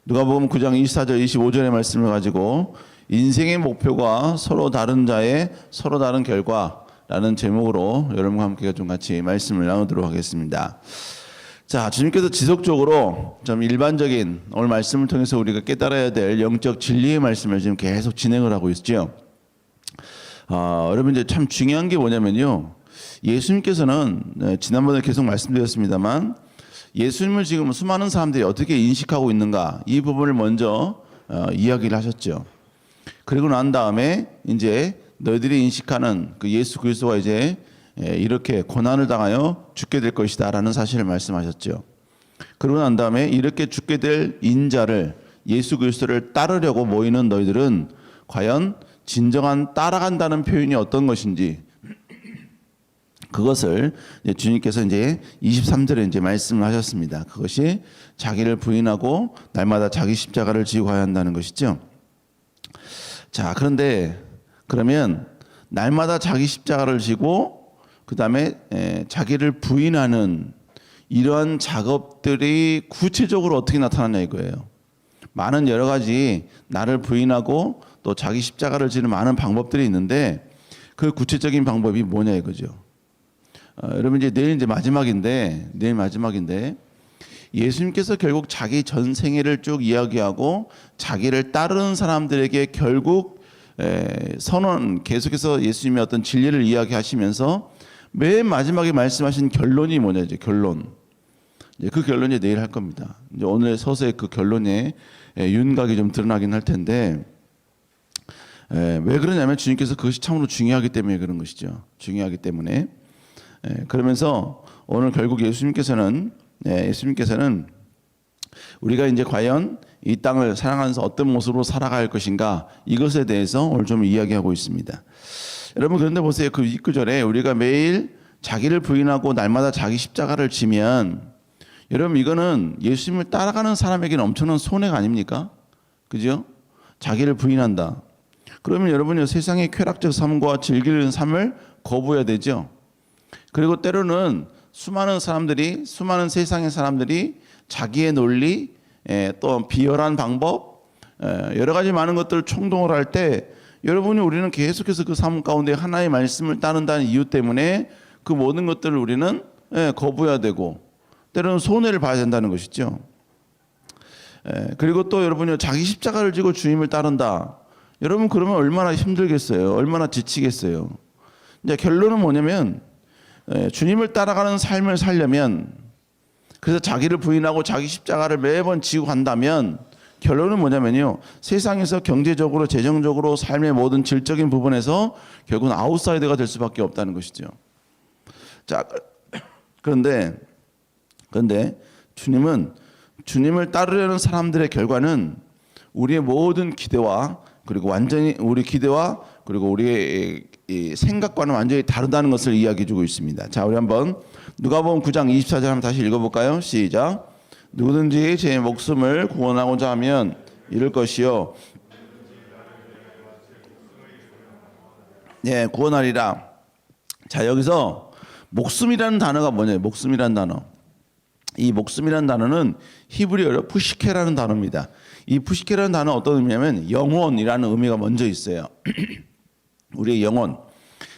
누가복음 9장 24절 25절의 말씀을 가지고 인생의 목표가 서로 다른 자의 서로 다른 결과라는 제목으로 여러분과 함께 좀 같이 말씀을 나누도록 하겠습니다. 자, 주님께서 지속적으로 좀 일반적인 오늘 말씀을 통해서 우리가 깨달아야 될 영적 진리의 말씀을 지금 계속 진행을 하고 있죠. 여러분 이제 참 중요한 게 뭐냐면요. 예수님께서는 지난번에 계속 말씀드렸습니다만 예수님을 지금 수많은 사람들이 어떻게 인식하고 있는가 이 부분을 먼저 이야기를 하셨죠. 그리고 난 다음에 이제 너희들이 인식하는 그 예수 그리스도가 이제 이렇게 고난을 당하여 죽게 될 것이다라는 사실을 말씀하셨죠. 그러고 난 다음에 이렇게 죽게 될 인자를 예수 그리스도를 따르려고 모이는 너희들은 과연 진정한 따라간다는 표현이 어떤 것인지 그것을 주님께서 이제 23절에 이제 말씀을 하셨습니다. 그것이 자기를 부인하고 날마다 자기 십자가를 지고 가야 한다는 것이죠. 자, 그런데 그러면 날마다 자기 십자가를 지고 그 다음에 자기를 부인하는 이러한 작업들이 구체적으로 어떻게 나타나냐 이거예요. 많은 여러 가지 나를 부인하고 또 자기 십자가를 지는 많은 방법들이 있는데 그 구체적인 방법이 뭐냐 이거죠. 여러분 이제 내일 마지막인데 예수님께서 결국 자기 전생애를 쭉 이야기하고 자기를 따르는 사람들에게 결국 계속해서 예수님의 어떤 진리를 이야기하시면서 맨 마지막에 말씀하신 결론이 뭐냐 이제 결론. 그 결론이 내일 할 겁니다. 이제 오늘 서서히 그 결론에 윤곽이 좀 드러나긴 할 텐데 왜 그러냐면 주님께서 그것이 참으로 중요하기 때문에 그런 것이죠. 중요하기 때문에. 그러면서 오늘 결국 예수님께서는 우리가 이제 과연 이 땅을 살아가면서 어떤 모습으로 살아갈 것인가 이것에 대해서 오늘 좀 이야기하고 있습니다. 여러분 그런데 보세요. 그 29절에 우리가 매일 자기를 부인하고 날마다 자기 십자가를 지면 여러분 이거는 예수님을 따라가는 사람에게는 엄청난 손해가 아닙니까? 그죠? 자기를 부인한다. 그러면 여러분이 세상의 쾌락적 삶과 즐기는 삶을 거부해야 되죠. 그리고 때로는 수많은 세상의 사람들이 자기의 논리, 또 비열한 방법, 여러 가지 많은 것들을 총동을 할 때 우리는 계속해서 그 삶 가운데 하나의 말씀을 따른다는 이유 때문에 그 모든 것들을 우리는 거부해야 되고 때로는 손해를 봐야 된다는 것이죠. 그리고 또 여러분이 자기 십자가를 지고 주님을 따른다. 여러분 그러면 얼마나 힘들겠어요. 얼마나 지치겠어요. 이제 결론은 뭐냐면 주님을 따라가는 삶을 살려면 그래서 자기를 부인하고 자기 십자가를 매번 지고 간다면 결론은 뭐냐면요. 세상에서 경제적으로 재정적으로 삶의 모든 질적인 부분에서 결국은 아웃사이더가 될 수밖에 없다는 것이죠. 자, 그런데 주님을 따르려는 사람들의 결과는 우리의 모든 기대와 그리고 우리의 이 생각과는 완전히 다르다는 것을 이야기해 주고 있습니다. 자, 우리 한번 누가복음 9장 24절 한번 다시 읽어볼까요? 시작. 누구든지 제 목숨을 구원하고자 하면 잃을 것이요. 네, 구원하리라. 자, 여기서 목숨이라는 단어가 뭐냐면 목숨이라는 단어. 이 목숨이라는 단어는 히브리어로 푸시케라는 단어입니다. 이 푸시케라는 단어는 어떤 의미냐면 영혼이라는 의미가 먼저 있어요. 우리의 영혼.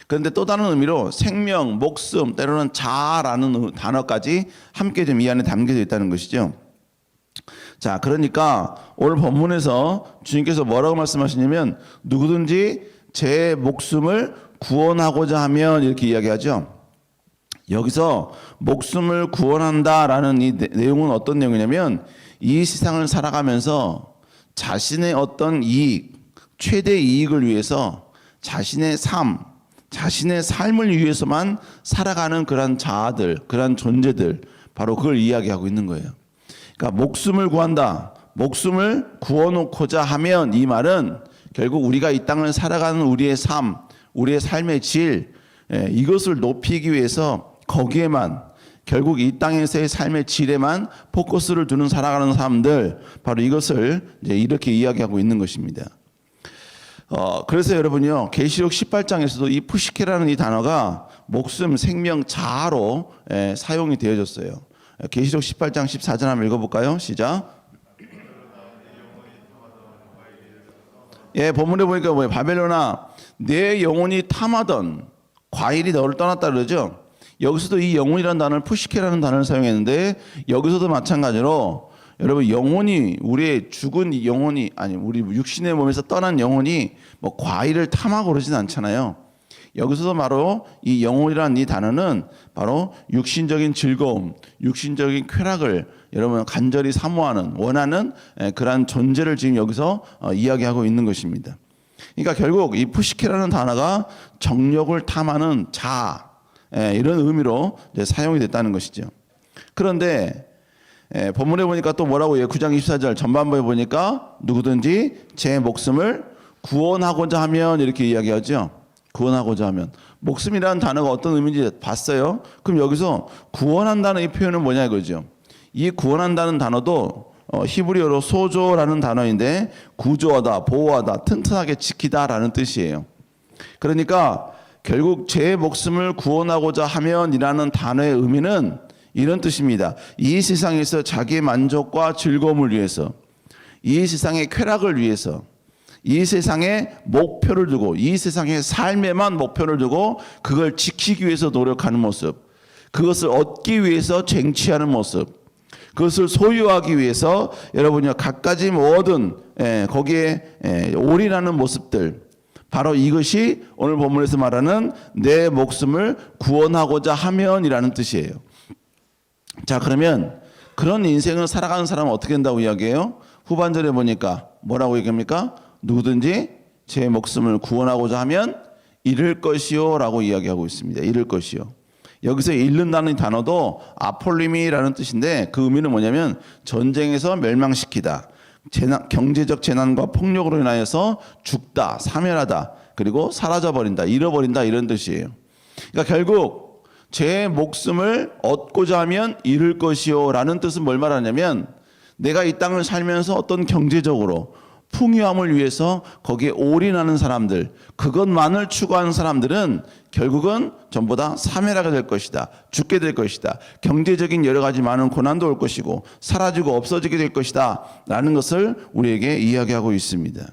그런데 또 다른 의미로 생명, 목숨, 때로는 자아라는 단어까지 함께 좀 이 안에 담겨져 있다는 것이죠. 자, 그러니까 오늘 본문에서 주님께서 뭐라고 말씀하시냐면 누구든지 제 목숨을 구원하고자 하면 이렇게 이야기하죠. 여기서 목숨을 구원한다라는 이 내용은 어떤 내용이냐면 이 세상을 살아가면서 자신의 어떤 이익, 최대 이익을 위해서 자신의 삶을 위해서만 살아가는 그런 자아들, 그런 존재들, 바로 그걸 이야기하고 있는 거예요. 그러니까 목숨을 구한다, 목숨을 구워놓고자 하면 이 말은 결국 우리가 이 땅을 살아가는 우리의 삶, 우리의 삶의 질, 이것을 높이기 위해서 거기에만 결국 이 땅에서의 삶의 질에만 포커스를 두는 살아가는 사람들, 바로 이것을 이제 이렇게 이야기하고 있는 것입니다. 그래서 여러분요, 계시록 18장에서도 이 푸시케라는 이 단어가 목숨, 생명, 자아로 사용이 되어졌어요. 계시록 18장 14절 한번 읽어볼까요? 시작. 예, 본문에 보니까 뭐예요? 바벨론아, 내 영혼이 탐하던 과일이 너를 떠났다 그러죠. 여기서도 이 영혼이라는 단어를 푸시케라는 단어를 사용했는데 여기서도 마찬가지로 여러분 영혼이 우리의 죽은 영혼이 아니 우리 육신의 몸에서 떠난 영혼이 뭐 과일을 탐하고 그러진 않잖아요. 여기서도 바로 이 영혼이라는 이 단어는 바로 육신적인 즐거움, 육신적인 쾌락을 여러분 간절히 사모하는 원하는 그러한 존재를 지금 여기서 이야기하고 있는 것입니다. 그러니까 결국 이 푸시케라는 단어가 정욕을 탐하는 자 이런 의미로 이제 사용이 됐다는 것이죠. 그런데 본문에 보니까 또 뭐라고 해요? 9장 24절 전반부에 보니까 누구든지 제 목숨을 구원하고자 하면 이렇게 이야기하죠. 구원하고자 하면 목숨이라는 단어가 어떤 의미인지 봤어요. 그럼 여기서 구원한다는 이 표현은 뭐냐 이거죠. 이 구원한다는 단어도 히브리어로 소조라는 단어인데 구조하다, 보호하다, 튼튼하게 지키다라는 뜻이에요. 그러니까 결국 제 목숨을 구원하고자 하면이라는 단어의 의미는 이런 뜻입니다. 이 세상에서 자기의 만족과 즐거움을 위해서, 이 세상의 쾌락을 위해서, 이 세상에 목표를 두고, 이 세상의 삶에만 목표를 두고 그걸 지키기 위해서 노력하는 모습, 그것을 얻기 위해서 쟁취하는 모습, 그것을 소유하기 위해서 여러분이 갖가지 뭐든 거기에 올인하는 모습들, 바로 이것이 오늘 본문에서 말하는 내 목숨을 구원하고자 하면이라는 뜻이에요. 자, 그러면 그런 인생을 살아가는 사람은 어떻게 된다고 이야기해요? 후반절에 보니까 뭐라고 얘기합니까? 누구든지 제 목숨을 구원하고자 하면 잃을 것이요 라고 이야기하고 있습니다. 잃을 것이요. 여기서 잃는다는 단어도 아폴리미라는 뜻인데 그 의미는 뭐냐면 전쟁에서 멸망시키다, 경제적 재난과 폭력으로 인하여서 죽다, 사멸하다, 그리고 사라져버린다, 잃어버린다 이런 뜻이에요. 그러니까 결국 제 목숨을 얻고자 하면 잃을 것이요 라는 뜻은 뭘 말하냐면 내가 이 땅을 살면서 어떤 경제적으로 풍요함을 위해서 거기에 올인하는 사람들, 그것만을 추구하는 사람들은 결국은 전부 다 사멸하게 될 것이다, 죽게 될 것이다, 경제적인 여러 가지 많은 고난도 올 것이고 사라지고 없어지게 될 것이다 라는 것을 우리에게 이야기하고 있습니다.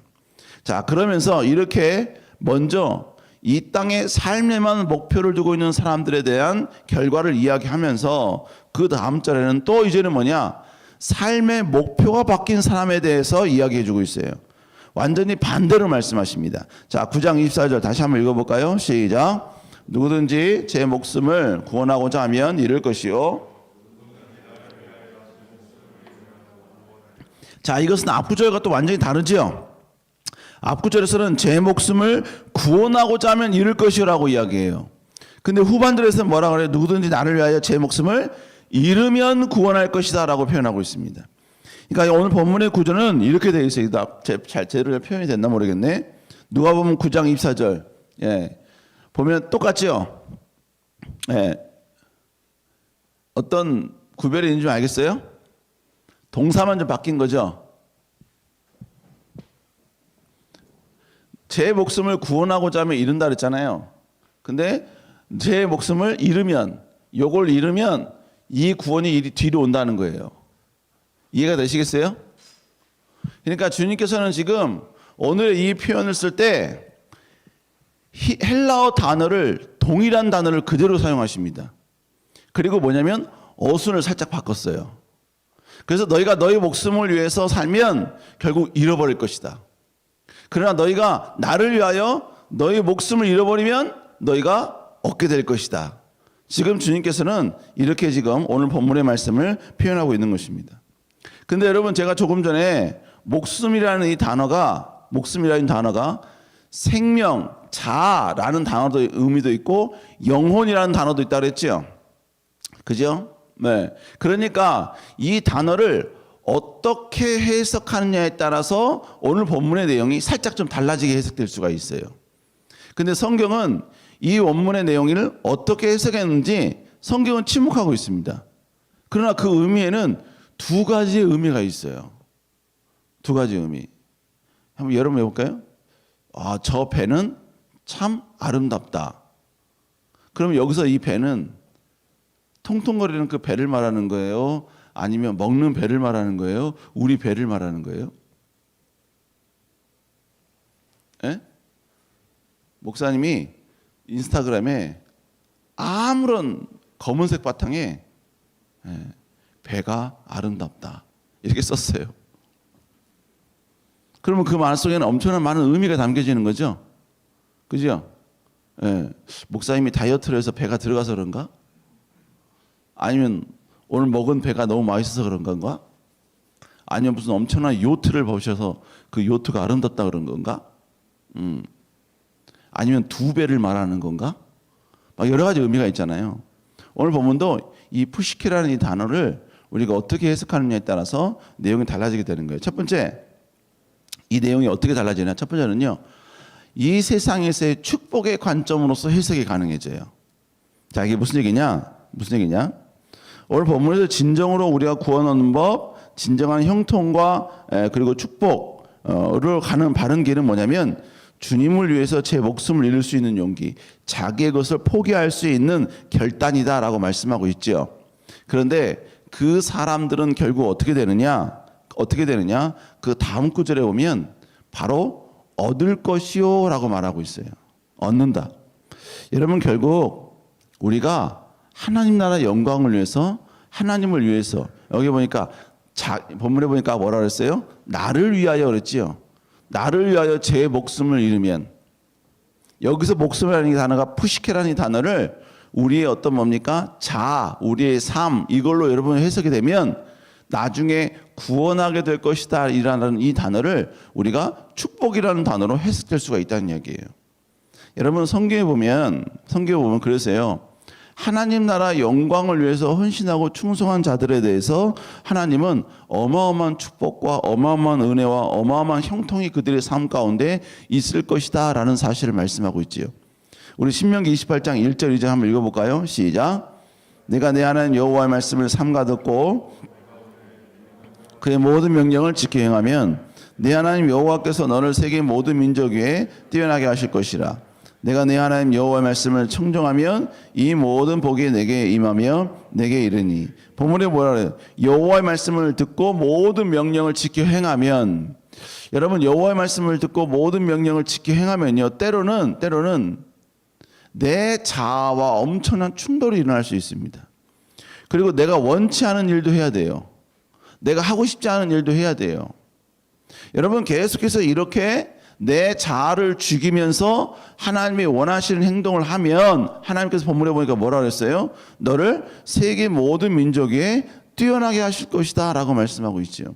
자, 그러면서 이렇게 먼저 이 땅의 삶에만 목표를 두고 있는 사람들에 대한 결과를 이야기하면서 그 다음 절에는 또 이제는 뭐냐, 삶의 목표가 바뀐 사람에 대해서 이야기해 주고 있어요. 완전히 반대로 말씀하십니다. 자, 9장 24절 다시 한번 읽어볼까요? 시작. 누구든지 제 목숨을 구원하고자 하면 잃을 것이요. 자, 이것은 앞구절과 또 완전히 다르죠. 앞구절에서는 제 목숨을 구원하고자 하면 잃을 것이라고 이야기해요. 근데 후반절에서는 뭐라 그래요? 누구든지 나를 위하여 제 목숨을 잃으면 구원할 것이다 라고 표현하고 있습니다. 그러니까 오늘 본문의 구조는 이렇게 되어 있어요. 제대로 표현이 됐나 모르겠네. 누가 보면 9장 24절 보면 똑같죠. 어떤 구별이 있는지 좀 알겠어요? 동사만 좀 바뀐 거죠. 제 목숨을 구원하고자 하면 잃는다 그랬잖아요. 근데 제 목숨을 잃으면, 요걸 잃으면 이 구원이 뒤로 온다는 거예요. 이해가 되시겠어요? 그러니까 주님께서는 지금 오늘 이 표현을 쓸 때 헬라어 단어를, 동일한 단어를 그대로 사용하십니다. 그리고 뭐냐면 어순을 살짝 바꿨어요. 그래서 너희가 너희 목숨을 위해서 살면 결국 잃어버릴 것이다. 그러나 너희가 나를 위하여 너희 목숨을 잃어버리면 너희가 얻게 될 것이다. 지금 주님께서는 이렇게 지금 오늘 본문의 말씀을 표현하고 있는 것입니다. 근데 여러분, 제가 조금 전에 목숨이라는 이 단어가, 목숨이라는 단어가 생명, 자라는 단어도 의미도 있고 영혼이라는 단어도 있다고 그랬죠. 그죠? 네. 그러니까 이 단어를 어떻게 해석하느냐에 따라서 오늘 본문의 내용이 살짝 좀 달라지게 해석될 수가 있어요. 근데 성경은 이 원문의 내용을 어떻게 해석했는지 성경은 침묵하고 있습니다. 그러나 그 의미에는 두 가지의 의미가 있어요. 두 가지 의미. 한번 여러분 해볼까요? 아, 저 배는 참 아름답다. 그럼 여기서 이 배는 통통거리는 그 배를 말하는 거예요? 아니면 먹는 배를 말하는 거예요? 우리 배를 말하는 거예요? 예? 목사님이 인스타그램에 아무런 검은색 바탕에 배가 아름답다 이렇게 썼어요. 그러면 그 말 속에는 엄청난 많은 의미가 담겨지는 거죠. 그죠? 예. 목사님이 다이어트를 해서 배가 들어가서 그런가? 아니면 오늘 먹은 배가 너무 맛있어서 그런 건가? 아니면 무슨 엄청난 요트를 보셔서 그 요트가 아름답다 그런 건가? 아니면 두 배를 말하는 건가? 막 여러 가지 의미가 있잖아요. 오늘 본문도 이 푸시케라는 이 단어를 우리가 어떻게 해석하느냐에 따라서 내용이 달라지게 되는 거예요. 첫 번째, 이 내용이 어떻게 달라지냐? 첫 번째는요, 이 세상에서의 축복의 관점으로서 해석이 가능해져요. 자, 이게 무슨 얘기냐? 오늘 본문에서 진정으로 우리가 구원 얻는 법, 진정한 형통과 그리고 축복을 가는 바른 길은 뭐냐면 주님을 위해서 제 목숨을 잃을 수 있는 용기, 자기의 것을 포기할 수 있는 결단이다라고 말씀하고 있죠. 그런데 그 사람들은 결국 어떻게 되느냐? 그 다음 구절에 보면 바로 얻을 것이요라고 말하고 있어요. 얻는다. 여러분 결국 우리가 하나님 나라 영광을 위해서 하나님을 위해서 여기 보니까 본문에 보니까 뭐라 그랬어요? 나를 위하여 그랬지요. 나를 위하여 제 목숨을 잃으면 여기서 목숨이라는 단어가 푸시케라는 단어를 우리의 어떤 뭡니까? 우리의 삶 이걸로 여러분 해석이 되면 나중에 구원하게 될 것이다 이라는 이 단어를 우리가 축복이라는 단어로 해석될 수가 있다는 이야기예요. 여러분 성경에 보면 그러세요. 하나님 나라 영광을 위해서 헌신하고 충성한 자들에 대해서 하나님은 어마어마한 축복과 어마어마한 은혜와 어마어마한 형통이 그들의 삶 가운데 있을 것이다 라는 사실을 말씀하고 있지요. 우리 신명기 28장 1절 2절 한번 읽어볼까요? 시작. 내가 내 하나님 여호와의 말씀을 삼가 듣고 그의 모든 명령을 지켜 행하면 내 하나님 여호와께서 너를 세계 모든 민족 위에 뛰어나게 하실 것이라. 내가 내 하나님 여호와의 말씀을 청정하면 이 모든 복이 내게 임하며 내게 이르니. 본문에 뭐라 그래요? 여호와의 말씀을 듣고 모든 명령을 지켜 행하면, 여러분 여호와의 말씀을 듣고 모든 명령을 지켜 행하면요, 때로는 내 자아와 엄청난 충돌이 일어날 수 있습니다. 그리고 내가 원치 않은 일도 해야 돼요. 내가 하고 싶지 않은 일도 해야 돼요. 여러분 계속해서 이렇게 내 자아를 죽이면서 하나님이 원하시는 행동을 하면 하나님께서 본문에 보니까 뭐라 그랬어요? 너를 세계 모든 민족 위에 뛰어나게 하실 것이다 라고 말씀하고 있죠.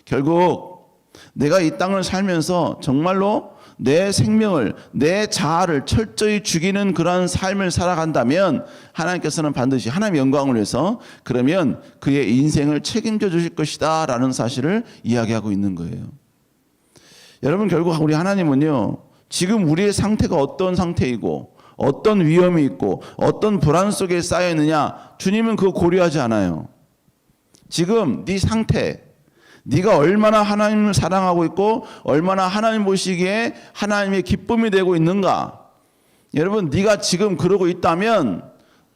결국 내가 이 땅을 살면서 정말로 내 생명을, 내 자아를 철저히 죽이는 그런 삶을 살아간다면 하나님께서는 반드시 하나님의 영광을 위해서 그러면 그의 인생을 책임져 주실 것이다 라는 사실을 이야기하고 있는 거예요. 여러분 결국 우리 하나님은요, 지금 우리의 상태가 어떤 상태이고 어떤 위험이 있고 어떤 불안 속에 쌓여 있느냐, 주님은 그거 고려하지 않아요. 지금 네 상태, 네가 얼마나 하나님을 사랑하고 있고 얼마나 하나님 보시기에 하나님의 기쁨이 되고 있는가. 여러분 네가 지금 그러고 있다면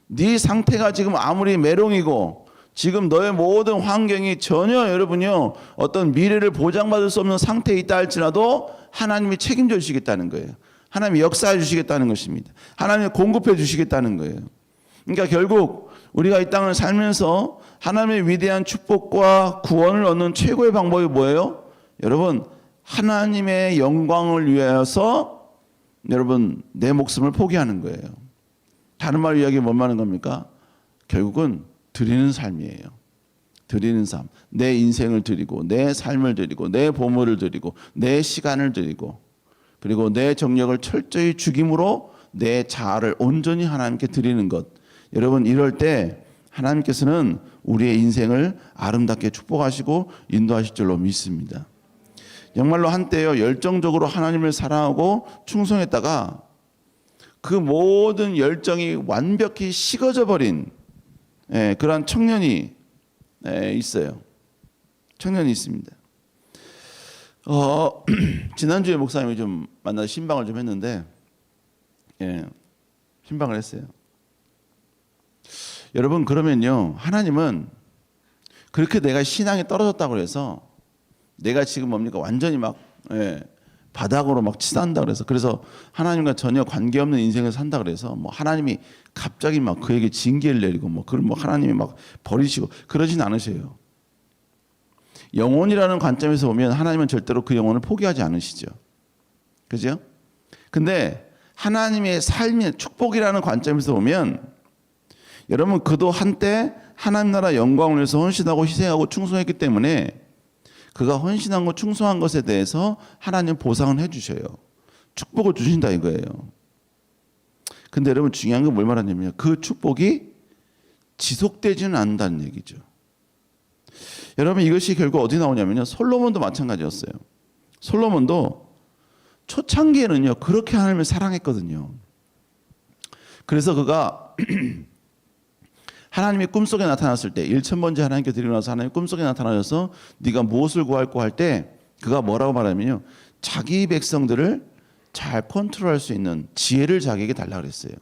네 상태가 지금 아무리 메롱이고 지금 너의 모든 환경이 전혀 여러분요 어떤 미래를 보장받을 수 없는 상태에 있다 할지라도 하나님이 책임져 주시겠다는 거예요. 하나님이 역사해 주시겠다는 것입니다. 하나님이 공급해 주시겠다는 거예요. 그러니까 결국 우리가 이 땅을 살면서 하나님의 위대한 축복과 구원을 얻는 최고의 방법이 뭐예요? 여러분 하나님의 영광을 위해서 여러분 내 목숨을 포기하는 거예요. 다른 말로 이야기하면 뭔 말인 겁니까? 결국은 드리는 삶이에요. 드리는 삶. 내 인생을 드리고 내 삶을 드리고 내 보물을 드리고 내 시간을 드리고 그리고 내 정력을 철저히 죽임으로 내 자아를 온전히 하나님께 드리는 것. 여러분 이럴 때 하나님께서는 우리의 인생을 아름답게 축복하시고 인도하실 줄로 믿습니다. 정말로 한때요 열정적으로 하나님을 사랑하고 충성했다가 그 모든 열정이 완벽히 식어져 버린 그러한 청년이 있어요. 청년이 있습니다. 지난주에 목사님이 좀 만나서 신방을 좀 했는데 신방을 했어요. 여러분 그러면요 하나님은 그렇게 내가 신앙이 떨어졌다고 해서 내가 지금 뭡니까 완전히 막 바닥으로 막 치닫는다 그래서 하나님과 전혀 관계없는 인생을 산다 그래서 뭐 하나님이 갑자기 막 그에게 징계를 내리고 뭐 그런 뭐 하나님이 막 버리시고 그러진 않으세요. 영혼이라는 관점에서 보면 하나님은 절대로 그 영혼을 포기하지 않으시죠. 그죠? 근데 하나님의 삶의 축복이라는 관점에서 보면 여러분 그도 한때 하나님 나라 영광을 위해서 헌신하고 희생하고 충성했기 때문에 그가 헌신한 것 충성한 것에 대해서 하나님 보상을 해주셔요. 축복을 주신다 이거예요. 근데 여러분 중요한 건 뭘 말하냐면요. 그 축복이 지속되지는 않는다는 얘기죠. 여러분 이것이 결국 어디 나오냐면요. 솔로몬도 마찬가지였어요. 솔로몬도 초창기에는요. 그렇게 하나님을 사랑했거든요. 그래서 그가 하나님이 꿈속에 나타났을 때 1000번째 하나님께 드리고 나서 하나님이 꿈속에 나타나셔서 네가 무엇을 구할고 할 때 그가 뭐라고 말하면요. 자기 백성들을 잘 컨트롤할 수 있는 지혜를 자기에게 달라 그랬어요.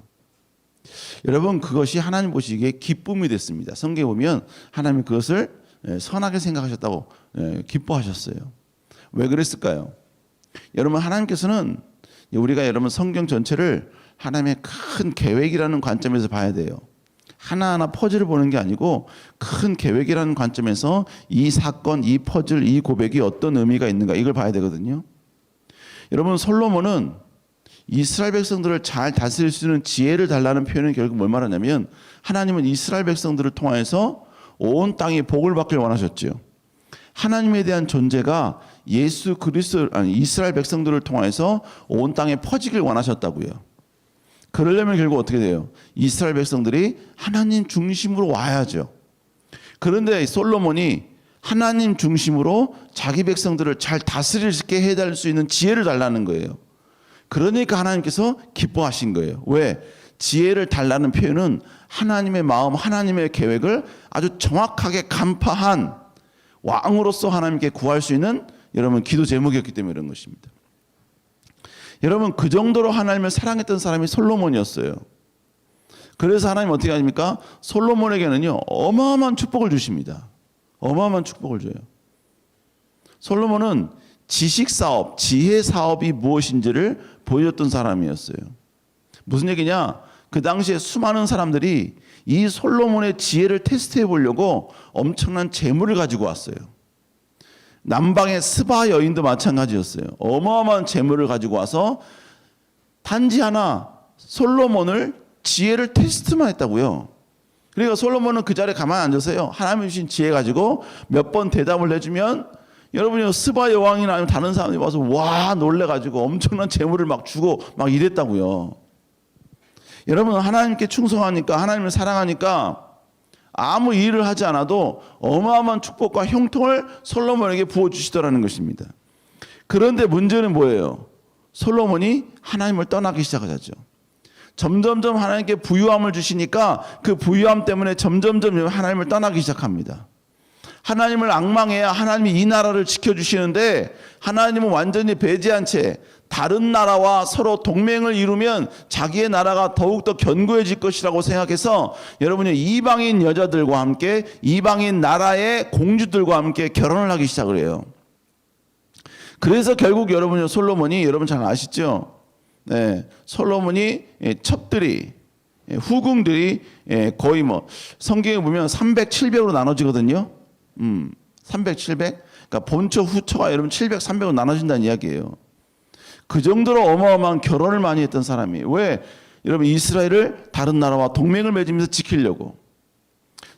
여러분 그것이 하나님 보시기에 기쁨이 됐습니다. 성경에 보면 하나님이 그것을 선하게 생각하셨다고 기뻐하셨어요. 왜 그랬을까요? 여러분 하나님께서는 우리가 여러분 성경 전체를 하나님의 큰 계획이라는 관점에서 봐야 돼요. 하나하나 퍼즐을 보는 게 아니고 큰 계획이라는 관점에서 이 사건, 이 퍼즐, 이 고백이 어떤 의미가 있는가 이걸 봐야 되거든요. 여러분 솔로몬은 이스라엘 백성들을 잘 다스릴 수 있는 지혜를 달라는 표현은 결국 뭘 말하냐면 하나님은 이스라엘 백성들을 통해서 온 땅이 복을 받길 원하셨죠. 하나님에 대한 존재가 예수 그리스도 아니 이스라엘 백성들을 통해서 온 땅에 퍼지길 원하셨다고요. 그러려면 결국 어떻게 돼요? 이스라엘 백성들이 하나님 중심으로 와야죠. 그런데 솔로몬이 하나님 중심으로 자기 백성들을 잘 다스릴 수 있게 해달 수 있는 지혜를 달라는 거예요. 그러니까 하나님께서 기뻐하신 거예요. 왜? 지혜를 달라는 표현은 하나님의 마음, 하나님의 계획을 아주 정확하게 간파한 왕으로서 하나님께 구할 수 있는 여러분 기도 제목이었기 때문에 그런 것입니다. 여러분 그 정도로 하나님을 사랑했던 사람이 솔로몬이었어요. 그래서 하나님 어떻게 하십니까? 솔로몬에게는요 어마어마한 축복을 주십니다. 어마어마한 축복을 줘요. 솔로몬은 지식 사업, 지혜 사업이 무엇인지를 보여줬던 사람이었어요. 무슨 얘기냐? 그 당시에 수많은 사람들이 이 솔로몬의 지혜를 테스트해 보려고 엄청난 재물을 가지고 왔어요. 남방의 스바 여인도 마찬가지였어요. 어마어마한 재물을 가지고 와서 단지 하나 솔로몬을 지혜를 테스트만 했다고요. 그러니까 솔로몬은 그 자리에 가만히 앉아서요. 하나님이 주신 지혜 가지고 몇 번 대답을 해주면 여러분이 스바 여왕이나 아니면 다른 사람이 와서 와 놀래가지고 엄청난 재물을 막 주고 막 이랬다고요. 여러분 하나님께 충성하니까 하나님을 사랑하니까 아무 일을 하지 않아도 어마어마한 축복과 형통을 솔로몬에게 부어주시더라는 것입니다. 그런데 문제는 뭐예요? 솔로몬이 하나님을 떠나기 시작하죠. 점점점 하나님께 부유함을 주시니까 그 부유함 때문에 점점점 하나님을 떠나기 시작합니다. 하나님을 앙망해야 하나님이 이 나라를 지켜주시는데 하나님은 완전히 배제한 채 다른 나라와 서로 동맹을 이루면 자기의 나라가 더욱더 견고해질 것이라고 생각해서 여러분이 이방인 여자들과 함께 이방인 나라의 공주들과 함께 결혼을 하기 시작을 해요. 그래서 결국 여러분이 솔로몬이 여러분 잘 아시죠? 네, 솔로몬이 첩들이 후궁들이 거의 뭐 성경에 보면 300, 700으로 나눠지거든요. 300, 700. 그러니까 본처 후처가 여러분 700, 300으로 나눠진다는 이야기예요. 그 정도로 어마어마한 결혼을 많이 했던 사람이 왜? 여러분 이스라엘을 다른 나라와 동맹을 맺으면서 지키려고.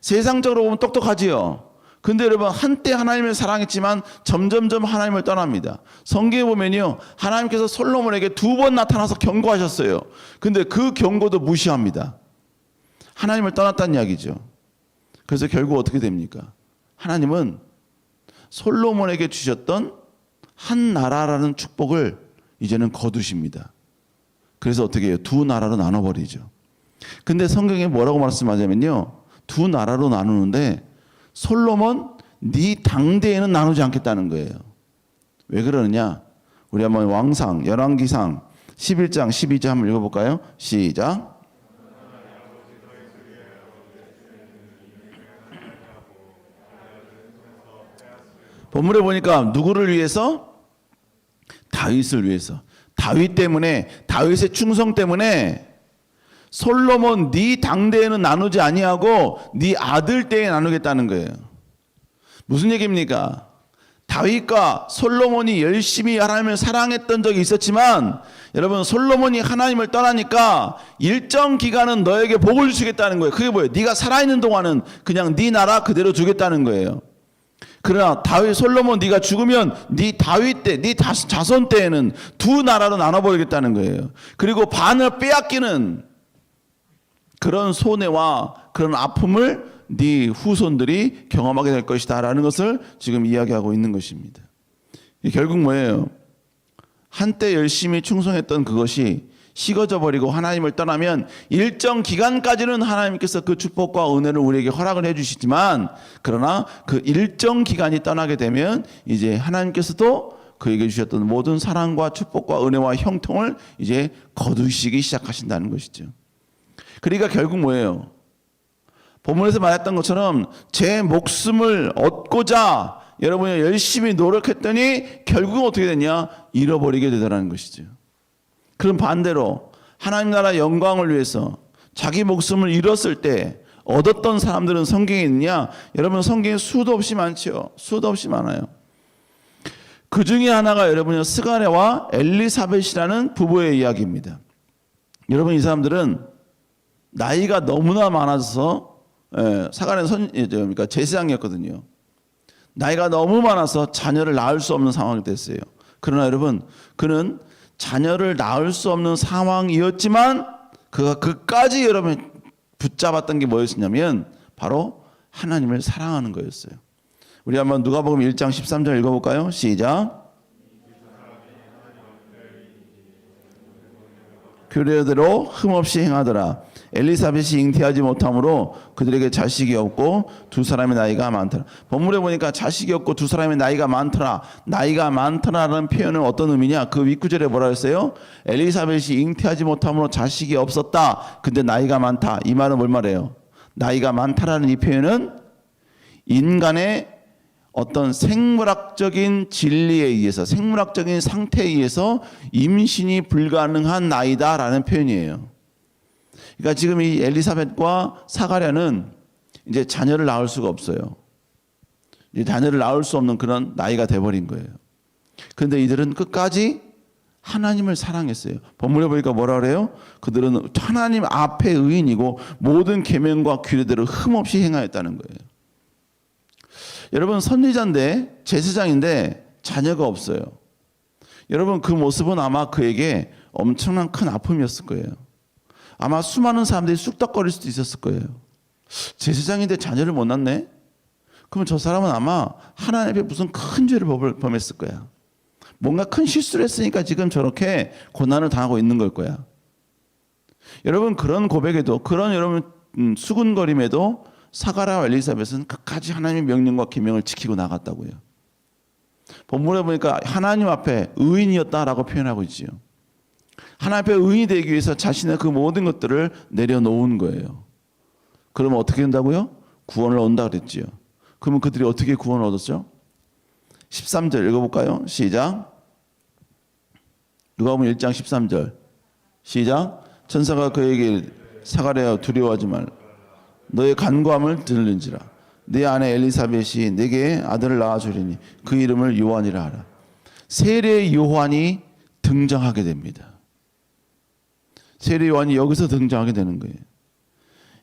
세상적으로 보면 똑똑하지요. 근데 여러분 한때 하나님을 사랑했지만 점점점 하나님을 떠납니다. 성경에 보면요 하나님께서 솔로몬에게 2번 나타나서 경고하셨어요. 근데 그 경고도 무시합니다. 하나님을 떠났다는 이야기죠. 그래서 결국 어떻게 됩니까? 하나님은 솔로몬에게 주셨던 한 나라라는 축복을 이제는 거두십니다. 그래서 어떻게 해요? 2 나라로 나눠버리죠. 근데 성경에 뭐라고 말씀하냐면요 2 나라로 나누는데 솔로몬 네 당대에는 나누지 않겠다는 거예요. 왜 그러느냐? 우리 한번 왕상 열왕기상 11장 12절 한번 읽어볼까요? 시작. 본문에 보니까 누구를 위해서? 다윗을 위해서, 다윗 때문에, 다윗의 충성 때문에 솔로몬 네 당대에는 나누지 아니하고 네 아들 때에 나누겠다는 거예요. 무슨 얘기입니까? 다윗과 솔로몬이 열심히 하나님을 사랑했던 적이 있었지만, 여러분, 솔로몬이 하나님을 떠나니까 일정 기간은 너에게 복을 주겠다는 거예요. 그게 뭐예요? 네가 살아있는 동안은 그냥 네 나라 그대로 주겠다는 거예요. 그러나 다윗, 솔로몬 네가 죽으면 네 다윗 때, 네 자손 때에는 두 나라로 나눠버리겠다는 거예요. 그리고 반을 빼앗기는 그런 손해와 그런 아픔을 네 후손들이 경험하게 될 것이다 라는 것을 지금 이야기하고 있는 것입니다. 결국 뭐예요? 한때 열심히 충성했던 그것이 식어져 버리고 하나님을 떠나면 일정 기간까지는 하나님께서 그 축복과 은혜를 우리에게 허락을 해주시지만, 그러나 그 일정 기간이 떠나게 되면 이제 하나님께서도 그에게 주셨던 모든 사랑과 축복과 은혜와 형통을 이제 거두시기 시작하신다는 것이죠. 그러니까 결국 뭐예요? 본문에서 말했던 것처럼 제 목숨을 얻고자 여러분이 열심히 노력했더니 결국은 어떻게 되냐? 잃어버리게 되더라는 것이죠. 그럼 반대로 하나님 나라 영광을 위해서 자기 목숨을 잃었을 때 얻었던 사람들은 성경에 있느냐? 여러분, 성경에 수도 없이 많지요. 수도 없이 많아요. 그 중에 하나가 여러분이 스가랴와 엘리사벳이라는 부부의 이야기입니다. 여러분, 이 사람들은 나이가 너무나 많아서, 사가랴는 그러니까 제사장이었거든요. 나이가 너무 많아서 자녀를 낳을 수 없는 상황이 됐어요. 그러나 여러분, 그는 자녀를 낳을 수 없는 상황이었지만 그가 그까지 여러분 붙잡았던 게 뭐였냐면 바로 하나님을 사랑하는 거였어요. 우리 한번 누가복음 1장 13절 읽어볼까요? 시작. 규례대로 흠없이 행하더라. 엘리사벳이 잉태하지 못함으로 그들에게 자식이 없고 두 사람의 나이가 많더라. 본문에 보니까 자식이 없고 두 사람의 나이가 많더라. 나이가 많더라라는 표현은 어떤 의미냐? 그 윗구절에 뭐라 했어요? 엘리사벳이 잉태하지 못함으로 자식이 없었다. 근데 나이가 많다. 이 말은 뭘 말해요? 나이가 많다라는 이 표현은 인간의 어떤 생물학적인 진리에 의해서, 생물학적인 상태에 의해서 임신이 불가능한 나이다라는 표현이에요. 그러니까 지금 이 엘리사벳과 사가랴는 이제 자녀를 낳을 수가 없어요. 이제 자녀를 낳을 수 없는 그런 나이가 돼버린 거예요. 그런데 이들은 끝까지 하나님을 사랑했어요. 본문에 보니까 뭐라 그래요? 그들은 하나님 앞에 의인이고 모든 계명과 규례대로 흠없이 행하였다는 거예요. 여러분, 선지자인데, 제사장인데 자녀가 없어요. 여러분, 그 모습은 아마 그에게 엄청난 큰 아픔이었을 거예요. 아마 수많은 사람들이 쑥덕거릴 수도 있었을 거예요. 제사장인데 자녀를 못 낳네? 그러면 저 사람은 아마 하나님 앞에 무슨 큰 죄를 범했을 거야. 뭔가 큰 실수를 했으니까 지금 저렇게 고난을 당하고 있는 걸 거야. 여러분, 그런 고백에도, 그런 여러분 수군거림에도 사가랴와 엘리사벳은 끝까지 하나님의 명령과 계명을 지키고 나갔다고요. 본문에 보니까 하나님 앞에 의인이었다라고 표현하고 있지요. 하나님 앞에 의인이 되기 위해서 자신의 그 모든 것들을 내려놓은 거예요. 그러면 어떻게 된다고요? 구원을 얻는다 그랬지요. 그러면 그들이 어떻게 구원을 얻었죠? 13절 읽어볼까요? 시작. 누가복음 1장 13절 시작. 천사가 그에게 사가랴 두려워하지 말라. 너의 간구함을 들을지라. 네 아내 엘리사벳이 네게 아들을 낳아주리니 그 이름을 요한이라 하라. 세례 요한이 등장하게 됩니다. 세례 요한이 여기서 등장하게 되는 거예요.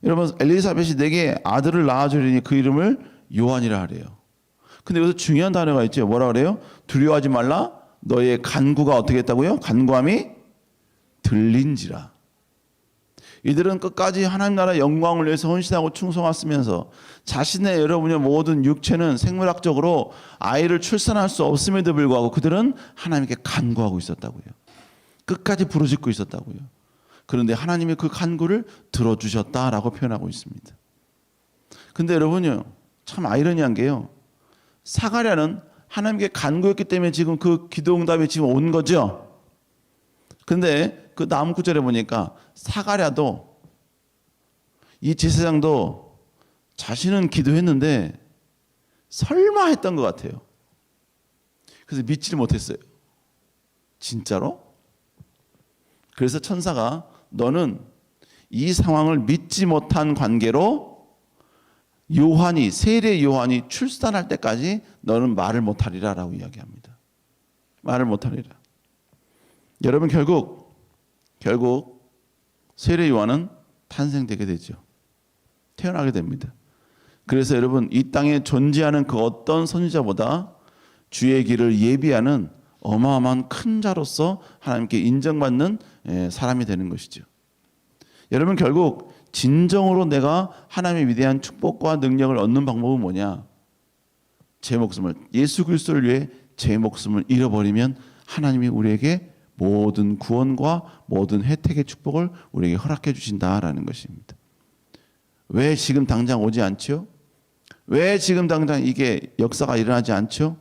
여러분, 엘리사벳이 내게 아들을 낳아주리니 그 이름을 요한이라 하래요. 근데 여기서 중요한 단어가 있죠. 뭐라 그래요? 두려워하지 말라. 너의 간구가 어떻게 했다고요? 간구함이 들린지라. 이들은 끝까지 하나님 나라 영광을 위해서 헌신하고 충성하면서 자신의 여러분의 모든 육체는 생물학적으로 아이를 출산할 수 없음에도 불구하고 그들은 하나님께 간구하고 있었다고요. 끝까지 부르짖고 있었다고요. 그런데 하나님이 그 간구를 들어주셨다라고 표현하고 있습니다. 근데 여러분요, 참 아이러니한 게요, 사가랴는 하나님께 간구했기 때문에 지금 그 기도 응답이 지금 온 거죠. 근데 그 다음 구절에 보니까 사가랴도, 이 제사장도 자신은 기도했는데 설마 했던 것 같아요. 그래서 믿지를 못했어요. 진짜로? 그래서 천사가 너는 이 상황을 믿지 못한 관계로 세례 요한이 출산할 때까지 너는 말을 못하리라 라고 이야기합니다. 말을 못하리라. 여러분 결국 세례 요한은 탄생되게 되죠. 태어나게 됩니다. 그래서 여러분 이 땅에 존재하는 그 어떤 선지자보다 주의 길을 예비하는 어마어마한 큰 자로서 하나님께 인정받는 사람이 되는 것이죠. 여러분 결국 진정으로 내가 하나님의 위대한 축복과 능력을 얻는 방법은 뭐냐? 제 목숨을 예수 그리스도를 위해 제 목숨을 잃어버리면 하나님이 우리에게 모든 구원과 모든 혜택의 축복을 우리에게 허락해 주신다라는 것입니다. 왜 지금 당장 오지 않죠? 왜 지금 당장 이게 역사가 일어나지 않죠?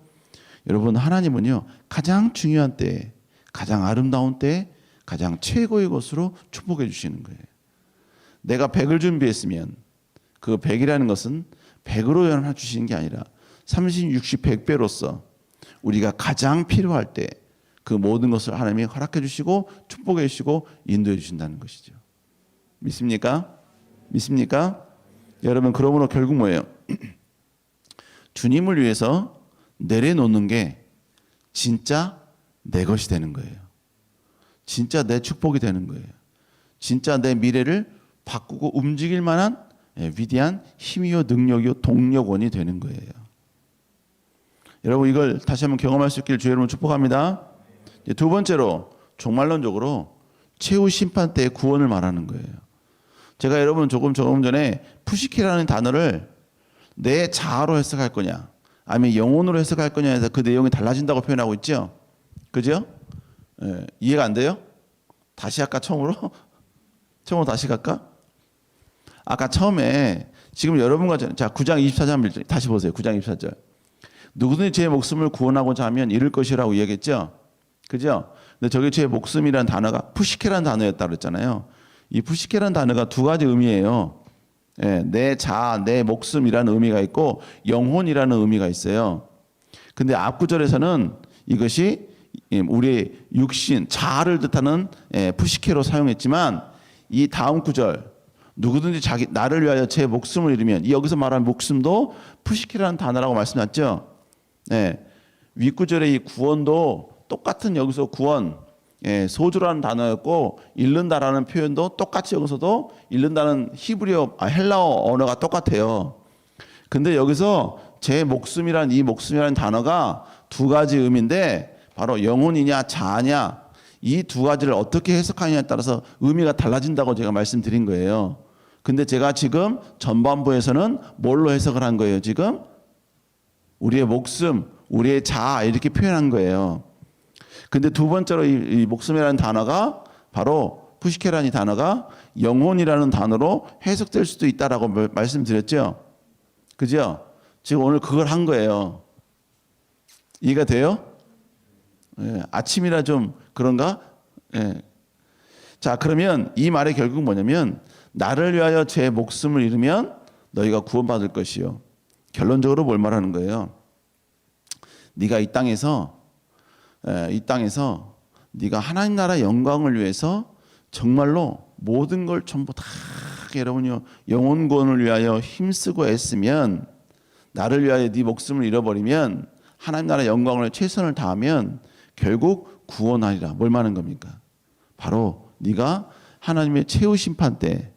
여러분 하나님은요 가장 중요한 때에 가장 아름다운 때에 가장 최고의 것으로 축복해 주시는 거예요. 내가 100을 준비했으면 그 100이라는 것은 100으로 연합해 주시는 게 아니라 30, 60, 100배로서 우리가 가장 필요할 때 그 모든 것을 하나님이 허락해 주시고 축복해 주시고 인도해 주신다는 것이죠. 믿습니까? 믿습니까? 여러분 그러므로 결국 뭐예요? 주님을 위해서 내려놓는 게 진짜 내 것이 되는 거예요. 진짜 내 축복이 되는 거예요. 진짜 내 미래를 바꾸고 움직일 만한 위대한 힘이요 능력이요 동력원이 되는 거예요. 여러분 이걸 다시 한번 경험할 수 있기를 주의 이름으로 축복합니다. 두 번째로 종말론적으로 최후 심판 때의 구원을 말하는 거예요. 제가 여러분 조금 전에 푸시케라는 단어를 내 자아로 해석할 거냐 아니면 영혼으로 해석할 거냐 해서 그 내용이 달라진다고 표현하고 있죠. 그죠? 이해가 안 돼요? 다시 할까 처음으로 다시 갈까? 아까 처음에 지금 여러분과 자 9장 24절 다시 보세요. 9장 24절. 누구든지 제 목숨을 구원하고자 하면 잃을 것이라고 이야기했죠. 그죠? 근데 저기 제 목숨이라는 단어가 푸시케라는 단어였다 그랬잖아요. 이 푸시케라는 단어가 두 가지 의미예요. 내 자아, 내 목숨이라는 의미가 있고 영혼이라는 의미가 있어요. 근데 앞구절에서는 이것이 우리의 육신, 자아를 뜻하는 푸시케로 사용했지만 이 다음 구절 누구든지 나를 위하여 제 목숨을 잃으면 여기서 말하는 목숨도 푸시케라는 단어라고 말씀하셨죠. 윗구절의 이 구원도 똑같은 여기서 구원 소주라는 단어였고 잃는다라는 표현도 똑같이 여기서도 잃는다는 헬라어 언어가 똑같아요. 근데 여기서 제 목숨이란 이 목숨이라는 단어가 두 가지 의미인데 바로 영혼이냐 자아냐 이 두 가지를 어떻게 해석하느냐에 따라서 의미가 달라진다고 제가 말씀드린 거예요. 근데 제가 지금 전반부에서는 뭘로 해석을 한 거예요? 지금 우리의 목숨, 우리의 자아 이렇게 표현한 거예요. 근데 두 번째로 이 목숨이라는 단어가 바로 푸시케라는 이 단어가 영혼이라는 단어로 해석될 수도 있다라고 말씀드렸죠. 그죠? 지금 오늘 그걸 한 거예요. 이해가 돼요? 아침이라 좀 그런가? 자, 그러면 이 말의 결국은 뭐냐면 나를 위하여 제 목숨을 잃으면 너희가 구원받을 것이요. 결론적으로 뭘 말하는 거예요? 네가 이 땅에서 네가 하나님 나라 영광을 위해서 정말로 모든 걸 전부 다 여러분요 영혼 구원을 위하여 힘쓰고 애쓰면 나를 위하여 네 목숨을 잃어버리면 하나님 나라 영광을 최선을 다하면 결국 구원하리라. 뭘 말하는 겁니까? 바로 네가 하나님의 최후 심판 때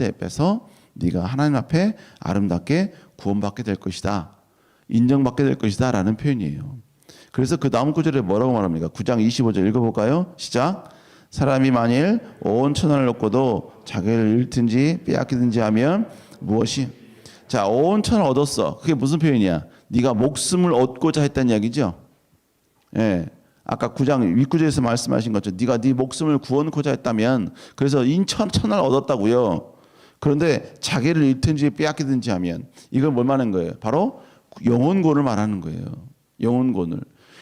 앞에서 네가 하나님 앞에 아름답게 구원받게 될 것이다. 인정받게 될 것이다 라는 표현이에요. 그래서 그 다음 구절에 뭐라고 말합니까? 9장 25절 읽어볼까요? 시작. 사람이 만일 온 천하를 얻고도 자기를 잃든지 빼앗기든지 하면 무엇이? 자, 온 천하를 얻었어. 그게 무슨 표현이야? 네가 목숨을 얻고자 했다는 이야기죠. 아까 9장 윗구절에서 말씀하신 것처럼 네가 네 목숨을 구원코자 했다면 그래서 천하를 얻었다고요. 그런데 자기를 잃든지 빼앗기든지 하면 이걸 뭘 말하는 거예요? 바로 영혼권을 말하는 거예요.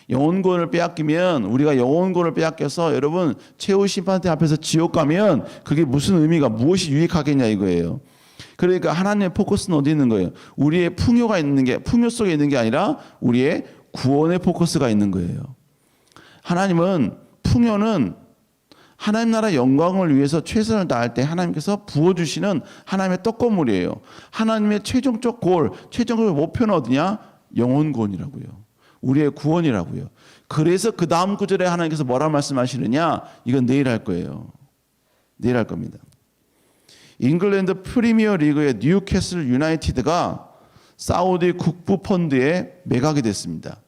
영혼권을 빼앗기면 우리가 영혼권을 빼앗겨서 여러분 최후 심판대 앞에서 지옥 가면 그게 무슨 의미가 무엇이 유익하겠냐 이거예요. 그러니까 하나님의 포커스는 어디 있는 거예요? 우리의 풍요 속에 있는 게 아니라 우리의 구원의 포커스가 있는 거예요. 하나님은 풍요는 하나님 나라 영광을 위해서 최선을 다할 때 하나님께서 부어주시는 하나님의 떡고물이에요. 하나님의 최종적 골, 최종적 목표는 어디냐? 영혼 구원이라고요. 우리의 구원이라고요. 그래서 그 다음 구절에 하나님께서 뭐라 말씀하시느냐? 이건 내일 할 거예요. 내일 할 겁니다. 잉글랜드 프리미어 리그의 뉴캐슬 유나이티드가 사우디 국부 펀드에 매각이 됐습니다.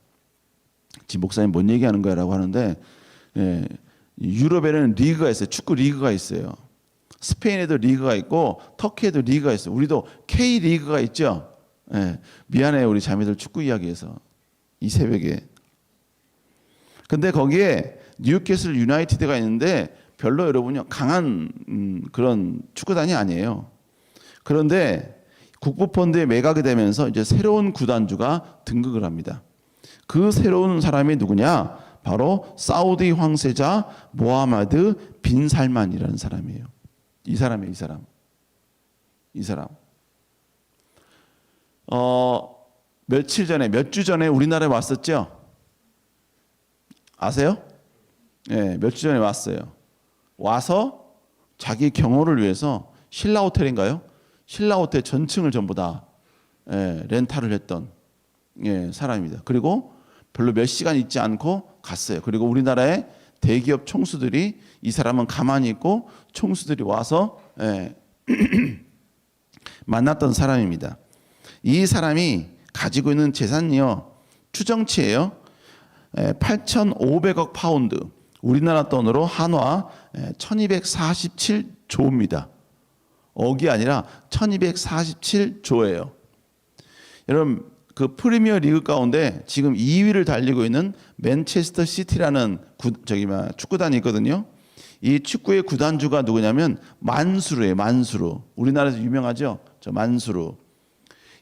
지금 목사님 뭔 얘기하는 거야라고 하는데, 유럽에는 리그가 있어요. 축구 리그가 있어요. 스페인에도 리그가 있고 터키에도 리그가 있어요. 우리도 K 리그가 있죠. 미안해요, 우리 자매들 축구 이야기해서 이 새벽에. 근데 거기에 뉴캐슬 유나이티드가 있는데 별로 여러분요 강한 그런 축구단이 아니에요. 그런데 국부펀드에 매각이 되면서 이제 새로운 구단주가 등극을 합니다. 그 새로운 사람이 누구냐? 바로 사우디 황세자 모하마드 빈 살만이라는 사람이에요. 이 사람이에요, 이 사람. 며칠 전에, 몇 주 전에 우리나라에 왔었죠? 아세요? 네, 몇 주 전에 왔어요. 와서 자기 경호를 위해서 신라 호텔인가요? 신라 호텔 전층을 전부 다 렌탈을 했던 사람입니다. 그리고 별로 몇 시간 있지 않고 갔어요. 그리고 우리나라의 대기업 총수들이 이 사람은 가만히 있고 총수들이 와서 만났던 사람입니다. 이 사람이 가지고 있는 재산이요, 추정치예요. 8,500억 파운드, 우리나라 돈으로 한화 1247조입니다. 억이 아니라 1247조예요. 여러분, 그 프리미어 리그 가운데 지금 2위를 달리고 있는 맨체스터 시티라는 축구단이 있거든요. 이 축구의 구단주가 누구냐면 만수르예요. 만수르. 우리나라에서 유명하죠. 저 만수르.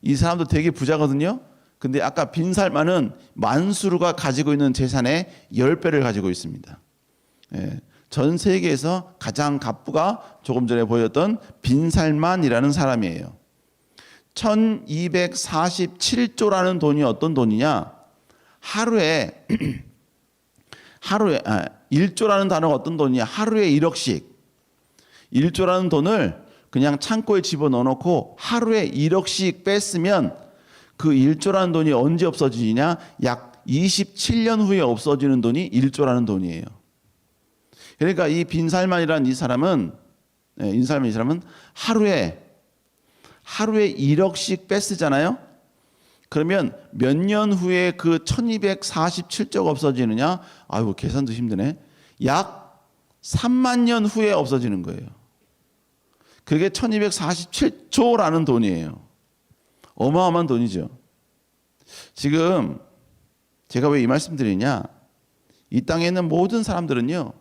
이 사람도 되게 부자거든요. 근데 아까 빈살만은 만수르가 가지고 있는 재산의 10배를 가지고 있습니다. 전 세계에서 가장 갑부가 조금 전에 보였던 빈살만이라는 사람이에요. 1247조라는 돈이 어떤 돈이냐? 하루에 1조라는 단어가 어떤 돈이냐? 하루에 1억씩. 1조라는 돈을 그냥 창고에 집어넣어 놓고 하루에 1억씩 뺐으면 그 1조라는 돈이 언제 없어지냐? 약 27년 후에 없어지는 돈이 1조라는 돈이에요. 그러니까 이 빈살만이라는 이 사람은 하루에 1억씩 뺐쓰잖아요. 그러면 몇 년 후에 그 1247조가 없어지느냐? 아이고, 계산도 힘드네. 약 3만 년 후에 없어지는 거예요. 그게 1247조라는 돈이에요. 어마어마한 돈이죠. 지금 제가 왜 이 말씀 드리냐? 이 땅에 있는 모든 사람들은요,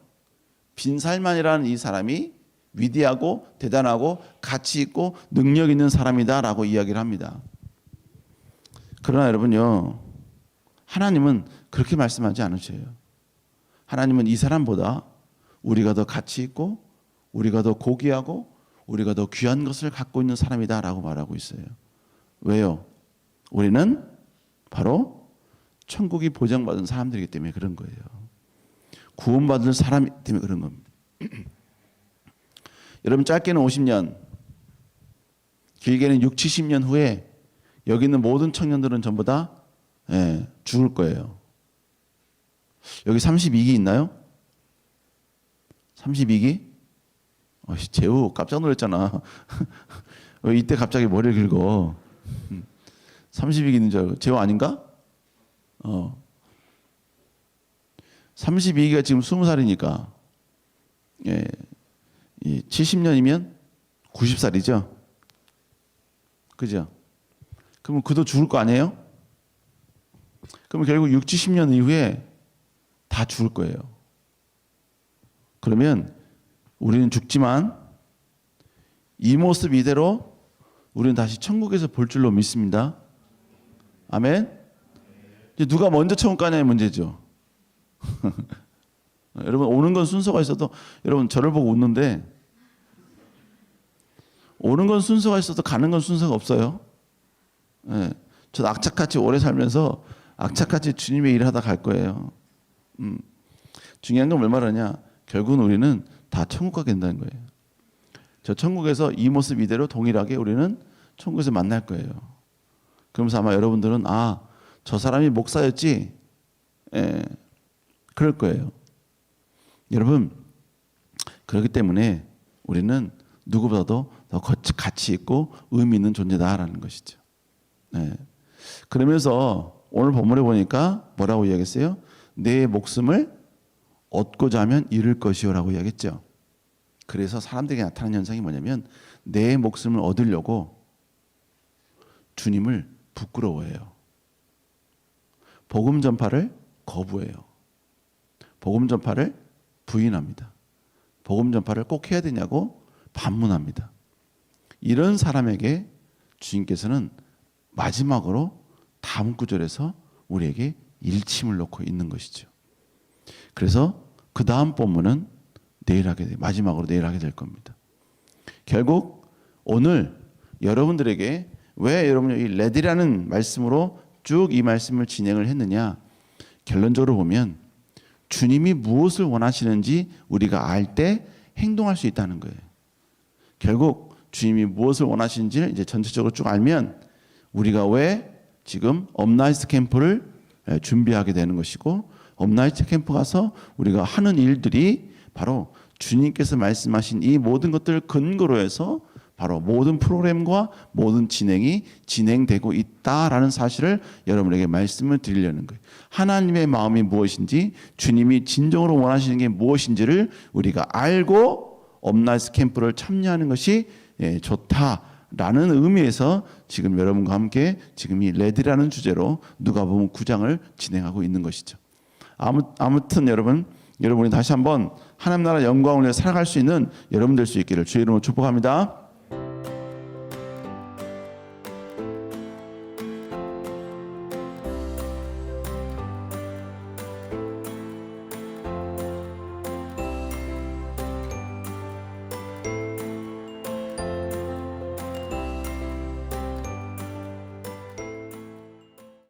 빈살만이라는 이 사람이 위대하고 대단하고 가치 있고 능력 있는 사람이다라고 이야기를 합니다. 그러나 여러분요, 하나님은 그렇게 말씀하지 않으셔요. 하나님은 이 사람보다 우리가 더 가치 있고 우리가 더 고귀하고 우리가 더 귀한 것을 갖고 있는 사람이다라고 말하고 있어요. 왜요? 우리는 바로 천국이 보장받은 사람들이기 때문에 그런 거예요. 구원받은 사람 때문에 그런 겁니다. 여러분, 짧게는 50년, 길게는 6, 70년 후에 여기 있는 모든 청년들은 전부 다 죽을 거예요. 여기 32기 있나요? 32기? 재우 깜짝 놀랐잖아. 왜 이때 갑자기 머리를 긁어? 32기 있는 줄 알고. 재우 아닌가? 32기가 지금 20살이니까 70년이면 90살이죠. 그죠? 그러면 그도 죽을 거 아니에요? 그러면 결국 6, 70년 이후에 다 죽을 거예요. 그러면 우리는 죽지만 이 모습 이대로 우리는 다시 천국에서 볼 줄로 믿습니다. 아멘? 이제 누가 먼저 천국 가냐의 문제죠. 여러분, 오는 건 순서가 있어도, 여러분 저를 보고 웃는데, 오는 건 순서가 있어도 가는 건 순서가 없어요. 저도 악착같이 오래 살면서 악착같이 주님의 일을 하다 갈 거예요. 중요한 건 뭘 말하냐? 결국은 우리는 다 천국 가게 된다는 거예요. 저 천국에서 이 모습 이대로 동일하게 우리는 천국에서 만날 거예요. 그러면서 아마 여러분들은 저 사람이 목사였지? 예, 그럴 거예요. 여러분, 그렇기 때문에 우리는 누구보다도 더 가치 있고 의미 있는 존재다라는 것이죠. 네. 그러면서 오늘 본문에 보니까 뭐라고 이야기했어요? 내 목숨을 얻고자 하면 잃을 것이요라고 이야기했죠. 그래서 사람들에게 나타나는 현상이 뭐냐면 내 목숨을 얻으려고 주님을 부끄러워해요. 복음 전파를 거부해요. 복음 전파를 부인합니다. 복음 전파를 꼭 해야 되냐고 반문합니다. 이런 사람에게 주님께서는 마지막으로 다음 구절에서 우리에게 일침을 놓고 있는 것이죠. 그래서 그 다음 본문은 마지막으로 내일 하게 될 겁니다. 결국 오늘 여러분들에게 왜 여러분이 이 레디라는 말씀으로 쭉 이 말씀을 진행을 했느냐? 결론적으로 보면 주님이 무엇을 원하시는지 우리가 알 때 행동할 수 있다는 거예요. 결국 주님이 무엇을 원하시는지를 이제 전체적으로 쭉 알면 우리가 왜 지금 업나이트 캠프를 준비하게 되는 것이고 업나이트 캠프 가서 우리가 하는 일들이 바로 주님께서 말씀하신 이 모든 것들을 근거로 해서 바로 모든 프로그램과 모든 진행이 진행되고 있다라는 사실을 여러분에게 말씀을 드리려는 거예요. 하나님의 마음이 무엇인지 주님이 진정으로 원하시는 게 무엇인지를 우리가 알고 업나이트 캠프를 참여하는 것이 좋다라는 의미에서 지금 여러분과 함께 지금 이 레디라는 주제로 누가복음 9장을 진행하고 있는 것이죠. 아무튼 여러분이 다시 한번 하나님 나라 영광을 위해 살아갈 수 있는 여러분 될 수 있기를 주의 이름으로 축복합니다.